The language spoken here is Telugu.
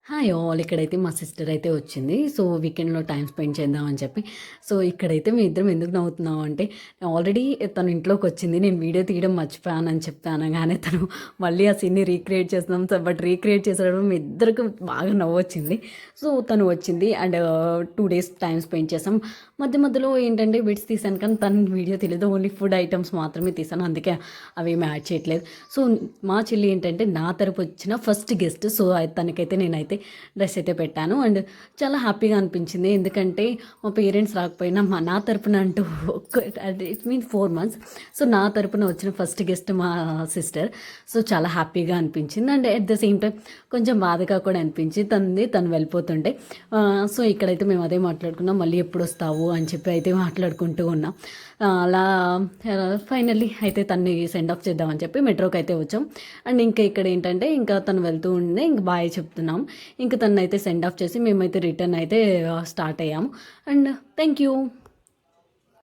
Hi all. ఇక్కడైతే మా సిస్టర్ అయితే వచ్చింది. సో, వీకెండ్‌లో టైమ్ స్పెండ్ చేద్దామని చెప్పి. సో, ఇక్కడైతే మేమిద్దరం ఎందుకు నవ్వుతున్నాం అంటే, ఆల్రెడీ తను ఇంట్లోకొచ్చింది. నేను వీడియో తీయడం మర్చిపోయానని చెప్పి అనగానే తను మళ్ళీ ఆ సీన్‌ని రీక్రియేట్ చేస్తున్నాం. సో, బట్ రీక్రియేట్ చేసేటప్పుడు మీ ఇద్దరికి బాగా నవ్వొచ్చింది. సో, తను వచ్చింది అండ్ 2 డేస్ టైమ్ స్పెండ్ చేసాం. మధ్య మధ్యలో ఏంటంటే బిట్స్ తీసాను కానీ తను వీడియో తెలీదు. ఓన్లీ ఫుడ్ ఐటమ్స్ మాత్రమే తీసాను. అందుకే అవేమి యాడ్ చేయట్లేదు. సో, మా చెల్లి ఏంటంటే నా తరపు వచ్చిన ఫస్ట్ గెస్ట్. సో, తనకైతే నేనైతే డ్రెస్ అయితే పెట్టాను అండ్ చాలా హ్యాపీగా అనిపించింది. ఎందుకంటే మా పేరెంట్స్ రాకపోయినా నా తరపున అంటూ ఇట్ మీన్స్ 4 months. సో నా తరపున వచ్చిన ఫస్ట్ గెస్ట్ మా సిస్టర్. సో చాలా హ్యాపీగా అనిపించింది and at the same time కొంచెం బాధగా కూడా అనిపించింది. తను వెళ్ళిపోతుంటే. సో ఇక్కడైతే మేము అదే మాట్లాడుకున్నాం, మళ్ళీ ఎప్పుడు వస్తావు అని చెప్పి అయితే మాట్లాడుకుంటూ ఉన్నాం. అలా ఫైనల్లీ అయితే తన్ని సెండ్ ఆఫ్ చేద్దామని చెప్పి మెట్రోకి అయితే వచ్చాం. అండ్ ఇంకా ఇక్కడ ఏంటంటే ఇంకా తను వెళ్తూ ఉండే ఇంక బాయ్ చెప్తున్నాం. ఇంక తనైతే సెండ్ ఆఫ్ చేసి మేమైతే రిటర్న్ అయితే స్టార్ట్ అయ్యాము. And thank you.